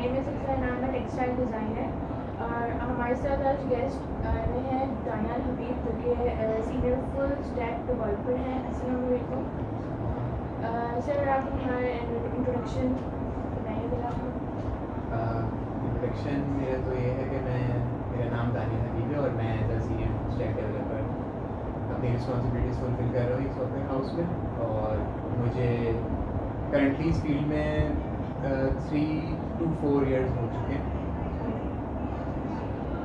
Name is नाम है textile designer और हमारे साथ आज गेस्ट आए हैं दानियाल हबीब जो कि सीनियर फुल स्टैक डेवलपर हैं। अस्सलाम वालेकुम सर, आप हमारा इंट्रोडक्शन बताइएगा। इंट्रोडक्शन मेरा तो ये है कि मेरा नाम दानियाल हबीब है और मैं as a senior stack developer अपनी रिस्पॉन्सिबिलिटीज़ फुलफिल कर रहा हूँ इस सॉफ्टवेयर हाउस में। और मुझे करंटली इस फील्ड में 3 to 4 years हो चुके हैं।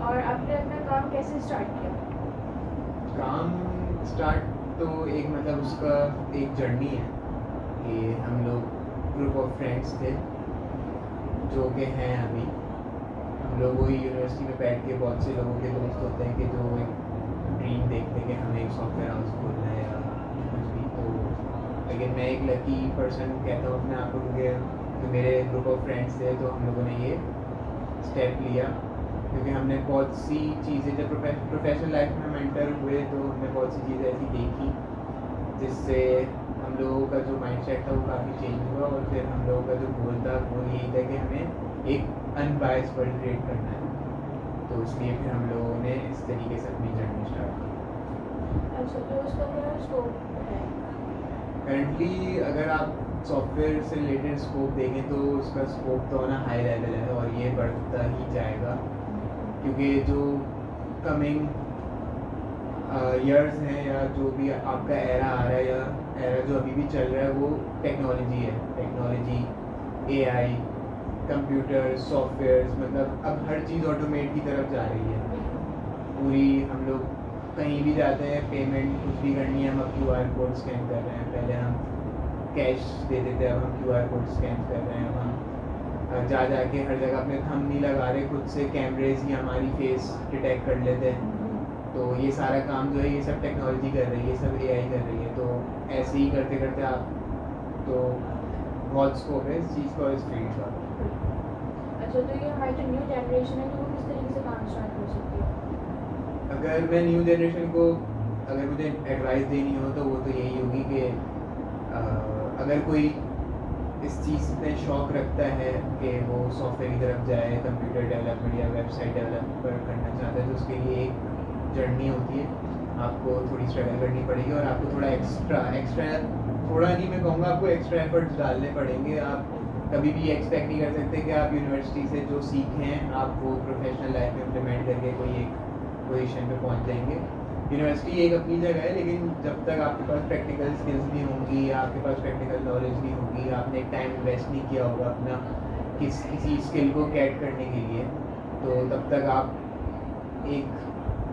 और आपने अपना काम कैसे स्टार्ट किया? काम स्टार्ट तो एक मतलब उसका एक जर्नी है कि हम लोग ग्रुप ऑफ फ्रेंड्स थे जो कि हैं अभी। हम लोग वही यूनिवर्सिटी में बैठ के बहुत से लोगों के दोस्त होते हैं कि जो एक ड्रीम देखते हैं कि हमें एक सॉफ्टवेयर हाउस खोलना है या कुछ भी। तो लेकिन मैं एक लकी पर्सन कहता हूँ अपने आप को, क्योंकि जो मेरे ग्रुप ऑफ फ्रेंड्स थे तो हम लोगों ने ये स्टेप लिया क्योंकि हमने बहुत सी चीज़ें जब प्रोफेशनल लाइफ में हम एंटर हुए तो हमने बहुत सी चीज़ें ऐसी देखी जिससे हम लोगों का जो माइंडसेट था वो काफ़ी चेंज हुआ। और फिर हम लोगों का जो गोल था वो यही था कि हमें एक अनबायस्ड वर्ल्ड क्रिएट करना है। तो इसलिए फिर हम लोगों ने इस तरीके से अपनी जर्नी स्टार्ट की। अच्छा, तो उसका क्या स्कोप है? करंटली अगर आप सॉफ्टवेयर से रिलेटेड स्कोप देखें तो उसका स्कोप तो ना हाई लेवल है और ये बढ़ता ही जाएगा क्योंकि जो कमिंग ईयर्स हैं या जो भी आपका एरा आ रहा है या एरा जो अभी भी चल रहा है वो टेक्नोलॉजी है। टेक्नोलॉजी, एआई, कंप्यूटर, सॉफ्टवेयर्स, मतलब अब हर चीज़ ऑटोमेट की तरफ जा रही है पूरी। हम लोग कहीं भी जाते हैं, पेमेंट कुछ भी करनी है, हम अब QR कोड स्कैन कर रहे हैं। पहले हम कैश देते थे, अब हम QR कोड स्कैन कर रहे हैं। अब हम जा के हर जगह अपने थंब नहीं लगा रहे, खुद से कैमरेज ही हमारी फेस डिटेक्ट कर लेते हैं। तो ये सारा काम जो है ये सब टेक्नोलॉजी कर रही है, ये सब AI कर रही है। तो ऐसे ही करते करते आप तो बहुत स्कोप है इस चीज़ का और इस फील्ड का। अच्छा, तो ये हमारी जो न्यू जनरेशन है तो वो किस तरीके से काम स्टार्ट कर सकती है? अगर मैं न्यू जनरेशन को अगर मुझे एडवाइस देनी हो तो वो तो यही होगी कि अगर कोई इस चीज़ में शौक़ रखता है कि वो सॉफ्टवेयर की तरफ जाए, कंप्यूटर डेवलपमेंट या वेबसाइट डेवलपर करना चाहता है, तो उसके लिए एक जर्नी होती है। आपको थोड़ी स्ट्रगल करनी पड़ेगी और आपको थोड़ा एक्स्ट्रा थोड़ा नहीं, मैं कहूँगा आपको एक्स्ट्रा एफर्ट्स डालने पड़ेंगे। आप कभी भी एक्सपेक्ट नहीं कर सकते कि आप यूनिवर्सिटी से जो सीखें आप वो प्रोफेशनल लाइफ में इम्प्लीमेंट करके कोई एक पोजीशन पे पहुंच जाएंगे। यूनिवर्सिटी एक अपनी जगह है, लेकिन जब तक आपके पास प्रैक्टिकल स्किल्स नहीं होंगी, आपके पास प्रैक्टिकल नॉलेज नहीं होगी, आपने एक टाइम इन्वेस्ट नहीं किया होगा अपना किसी स्किल को कैट करने के लिए, तो तब तक आप एक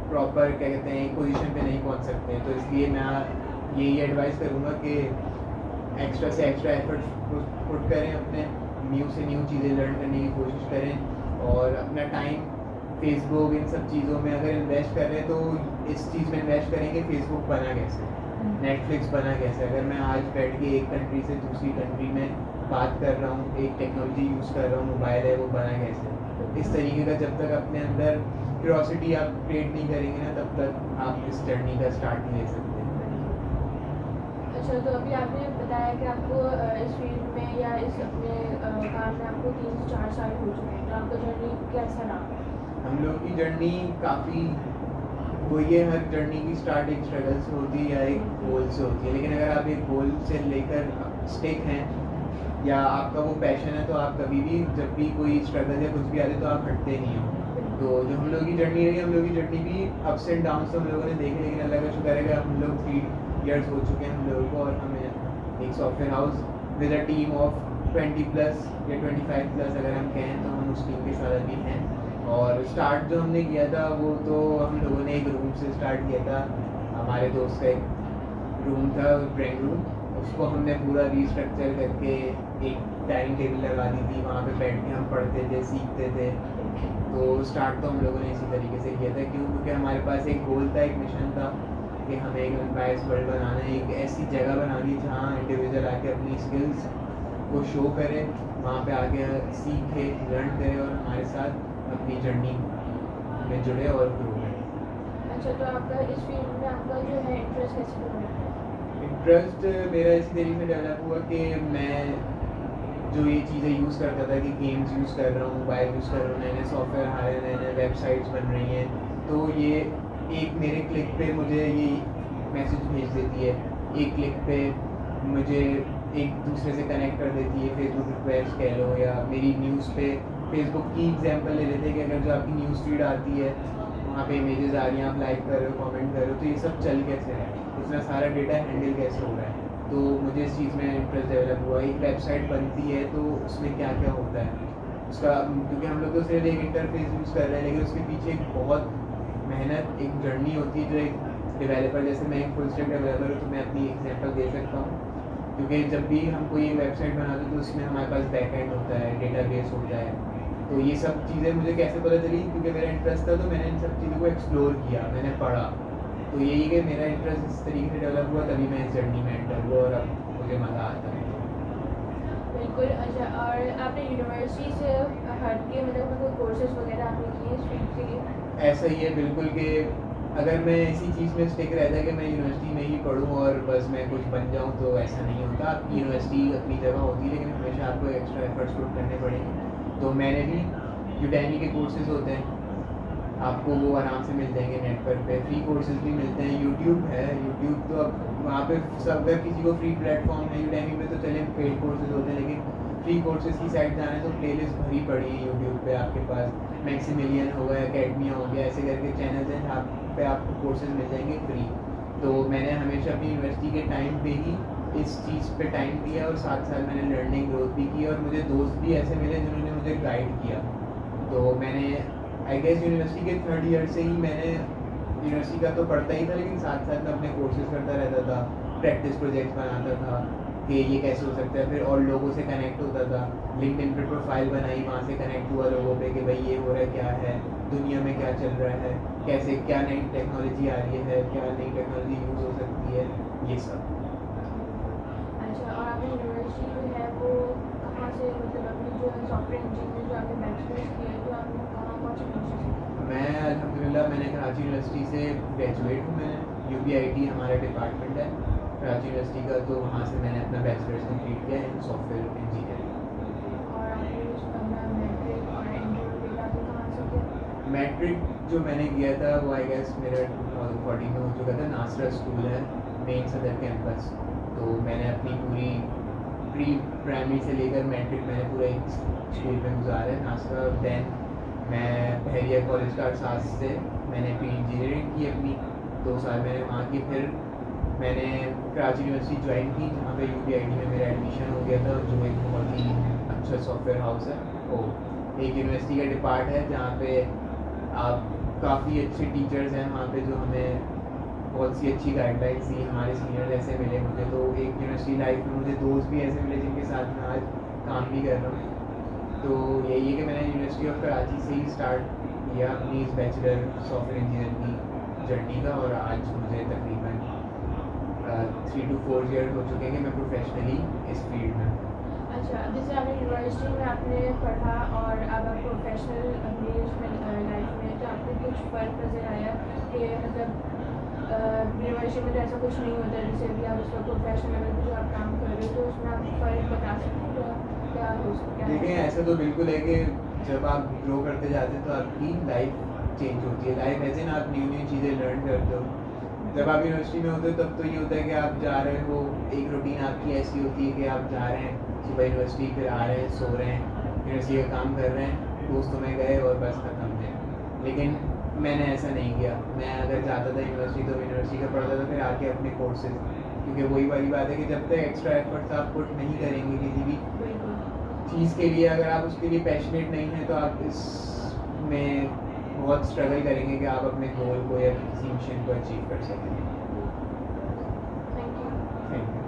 प्रॉपर क्या कहते हैं एक पोजीशन पे नहीं पहुंच सकते। तो इसलिए मैं यही एडवाइस करूँगा कि एक्स्ट्रा से एक्स्ट्रा एफर्ट पुट करें, अपने न्यू से न्यू चीज़ें लर्न करने की कोशिश करें और अपना टाइम फेसबुक इन सब चीज़ों में अगर इन्वेस्ट कर रहे हैं तो इस चीज़ में इन्वेस्ट करेंगे फेसबुक बना कैसे, नेटफ्लिक्स बना कैसे। अगर मैं आज बैठ के एक कंट्री से दूसरी कंट्री में बात कर रहा हूँ, एक टेक्नोलॉजी यूज़ कर रहा हूँ, मोबाइल है, वो बना कैसे। इस तरीके का जब तक अपने अंदर क्यूरोसिटी आप क्रिएट नहीं करेंगे ना, तब तक आप इस जर्नी का स्टार्ट नहीं ले सकते। अच्छा, तो अभी आपने बताया कि आपको इस फील्ड में या इस अपने काम में आपको 3 से 4 साल हो चुके हैं, तो आपका जर्नी कैसा रहा? हम लोग की जर्नी काफ़ी वही है, हर जर्नी की स्टार्ट एक स्ट्रगल से होती है या एक गोल से होती है। लेकिन अगर आप एक गोल से लेकर स्टिक हैं या आपका वो पैशन है तो आप कभी भी जब भी कोई स्ट्रगल या कुछ भी आते तो आप हटते नहीं हो। तो जो हम लोग की जर्नी रही, हम लोग की जर्नी भी अप्स एंड डाउन्स तो हम लोगों ने देखे, लेकिन अल्लाह का शुक्र है कि हम लोग 3 years हो चुके हैं हम लोगों को और हमें एक software house with a team of 20+ या 25+ अगर हम कहें तो हम उस टीम के साथ अभी हैं। और स्टार्ट जो हमने किया था वो तो हम लोगों ने एक रूम से स्टार्ट किया था। हमारे दोस्त का एक रूम था, ड्राइंग रूम, उसको हमने पूरा रीस्ट्रक्चर करके एक डाइनिंग टेबल लगा दी थी, वहाँ पे बैठ के हम पढ़ते थे, सीखते थे। तो स्टार्ट तो हम लोगों ने इसी तरीके से किया था, क्योंकि हमारे पास एक गोल था, एक मिशन था कि हमें एक अनबायस्ड वर्ल्ड बनाना है, एक ऐसी जगह बनानी जहाँ इंडिविजुअल आके अपनी स्किल्स को शो करे, वहाँ पे आके सीखे, लर्न करे और हमारे साथ अपनी जर्नी में जुड़े और ग्रो करें। अच्छा, तो आपका इस फील्ड में आपका जो है इंटरेस्ट कैसे डेवलप है? इंटरेस्ट मेरा इस तरीके से डेवलप हुआ कि मैं जो ये चीज़ें यूज़ करता था कि गेम्स यूज़ कर रहा हूँ, मोबाइल यूज़ कर रहा हूँ, नए नए सॉफ्टवेयर आ रहे हैं, नए नए वेबसाइट्स बन रही हैं, तो ये एक मेरे क्लिक पे मुझे ये मैसेज भेज देती है, एक क्लिक पे मुझे एक दूसरे से कनेक्ट कर देती है, फेसबुक रिक्वेस्ट कह लो, या मेरी न्यूज़ पे फेसबुक की एग्जांपल ले लेते हैं कि अगर जो आपकी न्यूज़ फीड आती है वहाँ पे इमेजेस आ रही हैं, आप लाइक कर रहे हो, कमेंट कर रहे हो, तो ये सब चल कैसे रहा है, उसमें सारा डेटा हैंडल कैसे हो रहा है। तो मुझे इस चीज़ में इंटरेस्ट डेवलप हुआ। एक वेबसाइट बनती है तो उसमें क्या क्या होता है उसका, क्योंकि हम लोग तो सिर्फ एक इंटरफेस यूज़ कर रहे हैं, लेकिन उसके पीछे एक बहुत मेहनत, एक जर्नी होती है जो एक डेवलपर, जैसे मैं एक फुल स्टैक डेवलपर हूँ तो मैं अपनी एग्जांपल दे सकता हूँ, क्योंकि जब भी हम कोई एक वेबसाइट बनाते हैं तो उसमें हमारे पास बैकएंड होता है, डेटाबेस होता है, तो ये सब चीज़ें मुझे कैसे पता चली, क्योंकि मेरा इंटरेस्ट था तो मैंने इन सब चीज़ों को एक्सप्लोर किया, मैंने पढ़ा, तो यही कि मेरा इंटरेस्ट इस तरीके से डेवलप हुआ, तभी मैं इस जर्नी में एंटर हुआ और अब मुझे मज़ा आता है। बिल्कुल। अच्छा, और आपने यूनिवर्सिटी से हट के मतलब कोर्सेज वगैरह आपने किए इस फील्ड के लिए? ऐसा ही है बिल्कुल कि अगर मैं इसी चीज़ में स्टिक रहता कि मैं यूनिवर्सिटी में ही पढ़ूँ और बस मैं कुछ बन जाऊँ, तो ऐसा नहीं होता। आपकी यूनिवर्सिटी अपनी जगह होती है, लेकिन हमेशा आपको एक्स्ट्रा एफर्ट्स पुट करने पड़ेंगे। तो मैंने भी यूडेमी के कोर्सेज होते हैं, आपको वो आराम से मिल जाएंगे नेटवर्क पे, फ्री कोर्सेज भी मिलते हैं, यूट्यूब है, यूट्यूब तो अब वहाँ पे सब, अगर किसी को फ्री प्लेटफॉर्म है, यूडेमी पे तो चले पेड कोर्सेज होते हैं, लेकिन फ्री कोर्सेज की साइड जाना है तो प्लेलिस्ट भरी पड़ी है यूट्यूब पे आपके पास, मैक्सिमिलियन हो गया, एकेडमिया हो गया, ऐसे करके चैनल्स हैं जहाँ पे आपको कोर्सेज मिल जाएंगे फ्री। तो मैंने हमेशा अपनी यूनिवर्सिटी के टाइम पे ही इस चीज़ पे टाइम दिया और साथ साथ मैंने लर्निंग ग्रोथ भी की, और मुझे दोस्त भी ऐसे मिले जिन्होंने मुझे गाइड किया। तो मैंने आई गेस यूनिवर्सिटी के 3rd ईयर से ही मैंने यूनिवर्सिटी का तो पढ़ता ही था, लेकिन साथ साथ में अपने कोर्सेज करता रहता था, प्रैक्टिस प्रोजेक्ट्स बनाता था कि ये कैसे हो सकता है, फिर और लोगों से कनेक्ट होता था, लिंक्डइन पे प्रोफाइल बनाई, वहाँ से कनेक्ट हुआ लोगों पे कि भाई ये हो रहा है, क्या है दुनिया में, क्या चल रहा है, कैसे क्या नई टेक्नोलॉजी आ रही है, क्या नई टेक्नोलॉजी यूज़ हो सकती है, ये सब। अच्छा, और आपने यूनिवर्सिटी जो है वो कहाँ से, मतलब अपनी जो सॉफ्टवेयर इंजीनियरिंग जो आपने बैचलर्स किया है, तो आपने कहाँ कौन से कोर्सेज किए? मैं अल्हम्दुलिल्लाह मैंने कराची यूनिवर्सिटी से ग्रेजुएट हूँ, मैं UBIT हमारा डिपार्टमेंट है कराची यूनिवर्सिटी का, तो वहाँ से मैंने अपना बैचलर्स कंप्लीट किया इन सॉफ्टवेयर इंजीनियरिंग। और आपने अपना मैट्रिक और इंटर वगैरह आपने कहाँ से किया? मैट्रिक जो मैंने किया था वो आई गेस मेरा 2014 में हो चुका था, नासरा स्कूल है मेन सदर कैंपस, तो मैंने अपनी पूरी प्री प्राइमरी से लेकर मैट्रिक मैंने पूरा एक स्कूल में गुजारा है नासरा। दैन मैं बहरिया कॉलेज का अरसास से मैंने प्री इंजीनियरिंग की अपनी 2 साल मैंने वहाँ की, फिर मैंने कराची यूनिवर्सिटी ज्वाइन की जहाँ पे UBIT में मेरा एडमिशन हो गया था, जो एक बहुत ही अच्छा सॉफ्टवेयर हाउस है, वो एक यूनिवर्सिटी का डिपार्ट है जहाँ पे आप काफ़ी अच्छे टीचर्स हैं वहाँ पे, जो हमें बहुत सी अच्छी गाइडलाइंस दी, हमारे सीनियर्स ऐसे मिले मुझे, तो एक यूनिवर्सिटी लाइफ में मुझे दोस्त भी ऐसे मिले जिनके साथ मैं आज काम भी कर रहा हूँ। तो यही है कि मैंने यूनिवर्सिटी ऑफ कराची से ही स्टार्ट किया अपनी इस बैचलर सॉफ्टवेयर इंजीनियर की जर्नी का, और आज मुझे तकरीबन 3 to 4 ईयर हो चुके हैं कि मैं प्रोफेशनली इस फील्ड में। अच्छा, जैसे आपने यूनिवर्सिटी में आपने पढ़ा और अब आप प्रोफेशनल अपनी उसमें लाइफ में, तो आपको कुछ फ़र्क नज़र आया कि मतलब यूनिवर्सिटी में तो ऐसा कुछ नहीं होता, जैसे अभी आप उसका प्रोफेशनल लेवल पर जो आप काम कर रहे हो, तो उसमें आप फ़र्क बता सकते हो क्या हो सकता है? देखिए ऐसा तो बिल्कुल है कि जब आप ग्रो करते जाते हैं तो आपकी लाइफ चेंज होती है, लाइफ ऐसे ना आप न्यू न्यू चीज़ें लर्न करते हो। जब आप यूनिवर्सिटी में होते हो तब तो ये होता है कि आप जा रहे हो, एक रूटीन आपकी ऐसी होती है कि आप जा रहे हैं सुबह यूनिवर्सिटी, फिर आ रहे हैं, सो रहे हैं, यूनिवर्सिटी का काम कर रहे हैं, दोस्तों में गए और बस खत्म है। लेकिन मैंने ऐसा नहीं किया, मैं अगर जाता था यूनिवर्सिटी तो यूनिवर्सिटी का पढ़ता था, फिर आके अपने कोर्सेज, क्योंकि वही वाली बात है कि जब तक एक्स्ट्रा एफर्ट्स आप पुट नहीं करेंगे किसी भी बिल्कुल। चीज़ के लिए, अगर आप उसके लिए पैशनेट नहीं हैं तो आप इसमें बहुत स्ट्रगल करेंगे कि आप अपने गोल को या किसी मिशन को अचीव कर सकें। Thank you. Thank you.